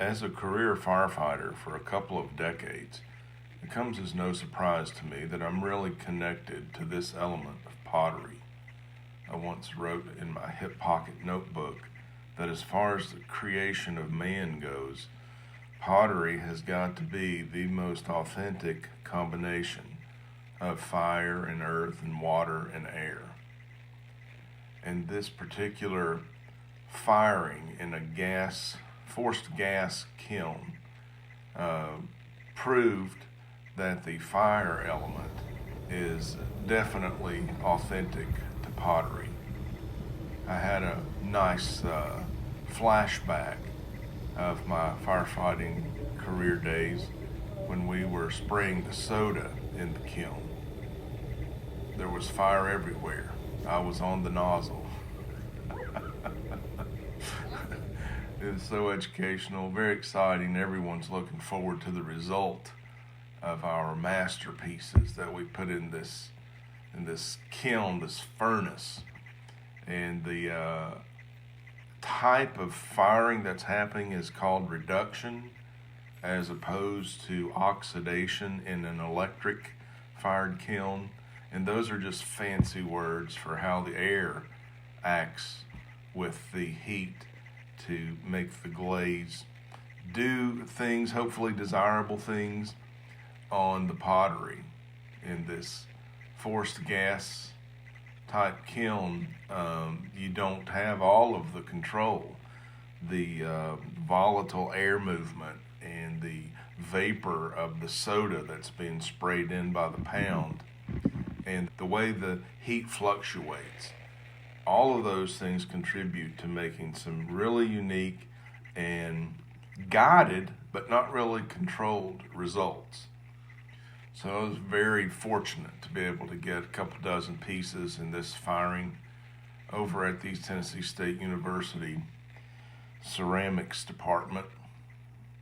As a career firefighter for a couple of decades, it comes as no surprise to me that I'm really connected to this element of pottery. I once wrote in my hip pocket notebook that as far as the creation of man goes, pottery has got to be the most authentic combination of fire and earth and water and air. And this particular firing in a forced gas kiln proved that the fire element is definitely authentic to pottery. I had a nice flashback of my firefighting career days when we were spraying the soda in the kiln. There was fire everywhere. I was on the nozzle. It was so educational, very exciting. Everyone's looking forward to the result of our masterpieces that we put in this kiln, this furnace. And the type of firing that's happening is called reduction, as opposed to oxidation in an electric fired kiln. And those are just fancy words for how the air acts with the heat to make the glaze do things, hopefully desirable things, on the pottery. In this forced gas type kiln, you don't have all of the control. The volatile air movement and the vapor of the soda that's being sprayed in by the pound, and the way the heat fluctuates, all of those things contribute to making some really unique and guided, but not really controlled results. So I was very fortunate to be able to get a couple dozen pieces in this firing over at the East Tennessee State University ceramics department.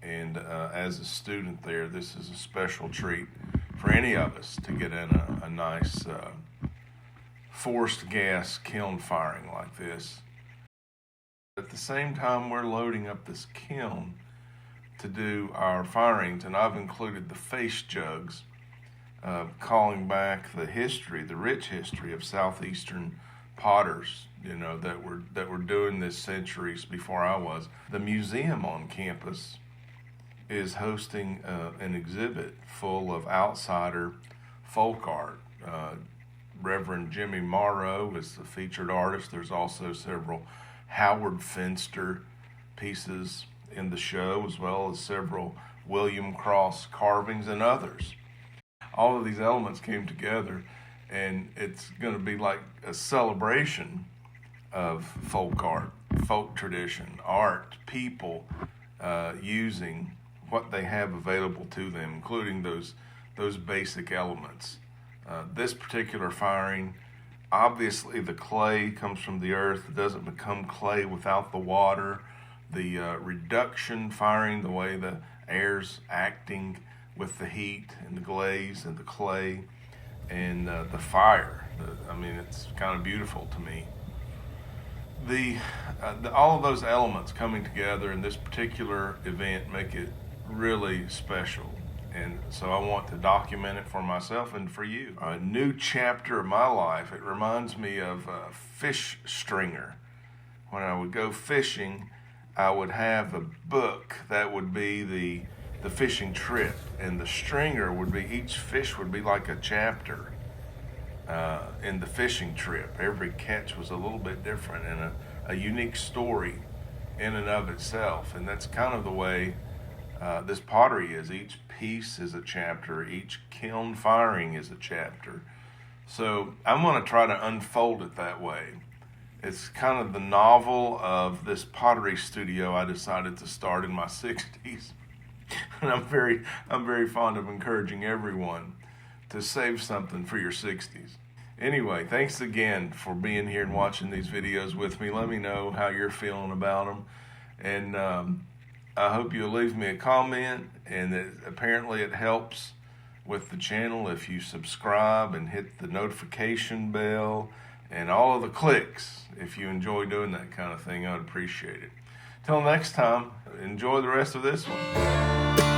And as a student there, this is a special treat for any of us to get in a nice forced gas kiln firing like this. At the same time, we're loading up this kiln to do our firings, and I've included the face jugs, calling back the history, the rich history of southeastern potters, that were doing this centuries before I was. The museum on campus is hosting an exhibit full of outsider folk art. Reverend Jimmy Morrow is the featured artist. There's also several Howard Finster pieces in the show, as well as several William Cross carvings and others. All of these elements came together, and it's going to be like a celebration of folk art, folk tradition, art, people using what they have available to them, including those basic elements. This particular firing, obviously the clay comes from the earth. It doesn't become clay without the water. The reduction firing, the way the air's acting with the heat and the glaze and the clay and the fire. It's kind of beautiful to me. All of those elements coming together in this particular event make it really special. And so I want to document it for myself and for you. A new chapter of my life. It reminds me of a fish stringer. When I would go fishing, I would have a book that would be the fishing trip, and the stringer would be, each fish would be like a chapter in the fishing trip. Every catch was a little bit different and a unique story in and of itself. And that's kind of the way this pottery is. Each piece is a chapter. Each kiln firing is a chapter. So I'm going to try to unfold it that way. It's kind of the novel of this pottery studio I decided to start in my 60s. And I'm very fond of encouraging everyone to save something for your 60s. Anyway, thanks again for being here and watching these videos with me. Let me know how you're feeling about them. And I hope you'll leave me a comment, and apparently it helps with the channel if you subscribe and hit the notification bell and all of the clicks. If you enjoy doing that kind of thing, I'd appreciate it. Till next time, enjoy the rest of this one.